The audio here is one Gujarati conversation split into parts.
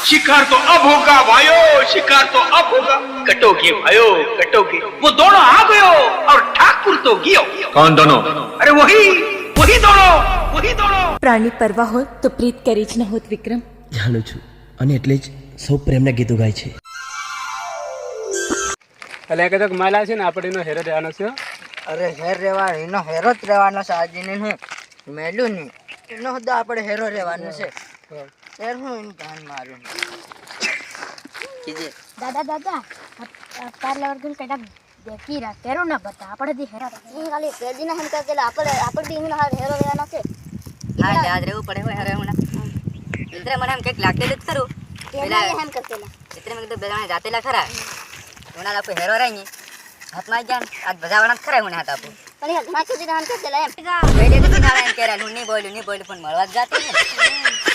शिकार तो अब होगा भाइयों, शिकार तो अब होगा। कटोगे भाइयों कटोगे। वो दोनों आ गयो और ठाकुर तो गियो। कौन दोनों? अरे वही वही दोनों, वही दोनों। પ્રાણી પરવા હોત તો પ્રીત કરી જ ન હોત વિક્રમ. જાણું છું અને એટલે જ સૌ પ્રેમના ગીતો ગાય છે. એટલે કદાચ માલા છે ને આપણે એનો હેરો રહેવાનો છે. અરે હેર રહેવાનો એનો હેરો જ રહેવાનો છે. આજને હું મેલું નહીં એનો હદા આપણે હેરો રહેવાનો છે. હેર હું એનું કાન મારું કીજે દાદા દાદા પાર્લે વર્ગન કડા દેખી રા કેરો ના બતા આપણે દી હેરો એ ખાલી પેજીના હમ કરતેલા આપણે દી હિનો હેરો રહેવાનો છે. હા યાદ રહેવું પડે હોય હેરો હું ઇતરે મને એમ કંઈક લાગતે જ ખરું પેલા હમ કરતેલા ઇતરે મેં તો બેના જાતેલા ખરા ઓના લા કોઈ હેરો રહી ની હાથમાં જાન આજ બજાવણા ખરા મને હાથ આપો પણ એ ઘણા સુધી હમ કરતેલા એમ બેડે તો કિનારે એમ કેરા હું નહીં બોલ્યું પણ મળવા જ જાતી ને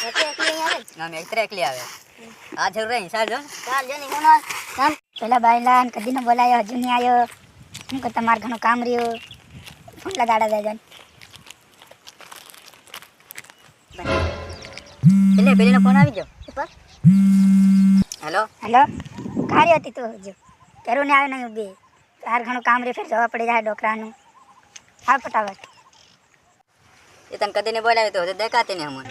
એટલે એકલી આવે ના મેં ઇતરે એકલી આવે આ જરૂર રહી સાલ જો ચાલ જની હું કામ પેલા બાયલાન કદી ન બોલાયો હજુ નહીં આયો હું કે તમાર ઘણું કામ રહ્યું ફોન લગાડા દે જન એટલે પેલીનો ફોન આવી ગયો ઉપર હેલો હેલો કાર્ય હતી તો હજુ કેરો ને આવે નહીં બે તાર ઘણું કામ રે ફેર જવા પડી જાય ડોકરાનું હા ફટાફટ એ તને કદી ને બોલાવ્યો તો હજુ દેખાતી નહીં અમને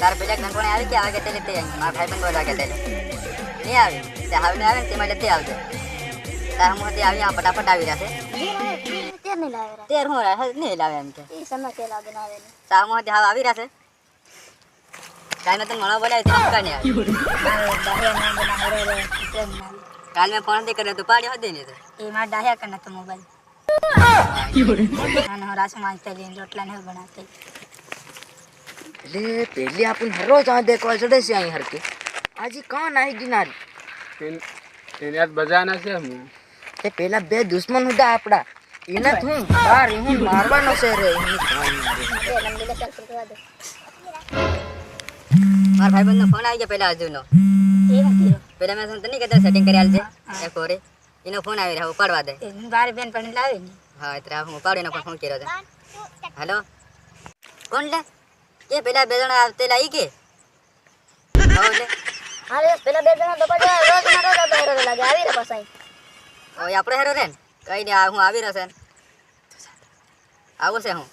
તાર પેલા ઘર કોણે આવી કે આવે કે તે લેતે આવી મારા ભાઈ બંધ બોલા કે તે નહીં આવી તે હાવને આવે ને તેમાં લેતે આવજો તાર હું હતી આવી આ ફટાફટ આવી રહેશે તેર નહીં લાવે તેર હું રહે નહીં લાવે એમ કે એ સમય કે લાગે ના આવે તાર હું હતી હાવ આવી રહેશે કાંઈ તને મળવા બોલાવે તે કાંઈ નહીં આવે કાલ મેં ફોન દે કર્યો તો પાડ્યો હતી ને એ મારા ડાહ્યા કરના તો મોબાઈલ ના રાસુ માંગતા લઈને રોટલા ને બનાવતા એટલે પહેલી આપણને હરોજ આ દેખવા ચડે છે અહીં હરકે આજે કોણ આવી ગિનારી એને યાદ બજાના છે હું તે પેલા બે દુશ્મન હતા આપડા એને હું બાર હું મારવાનો છે રે એની કાન મારી માર ભાઈ બંધનો ફોન આવી ગયો પેલા હજુનો પેલા મેં તને કહેતા સેટિંગ કરી આલજે એ કોરે એનો ફોન આવી રહ્યો ઉપાડવા દે બાર બેન પણ લાવે ને હા એટલે હું ઉપાડીને પણ ફોન કર્યો છે હેલો કોણ લે એ પેલા બે જણા આવતેલા ઈ કે હા લે અરે પેલા બે જણા તો પછી રોજ ના રોજ હેરો લાગે આવી રે પાછા ઓય આપણો હેરો રે ને કઈ નહીં હું આવી રહ્યો છે આવું છે હું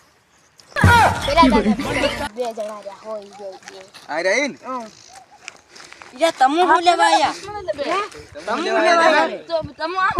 પેલા દાદા બે જણા રહ્યા હોય બે આ રહીન યા તમુ હું લેવા આયા તમુ લેવા આયા તો તમો આ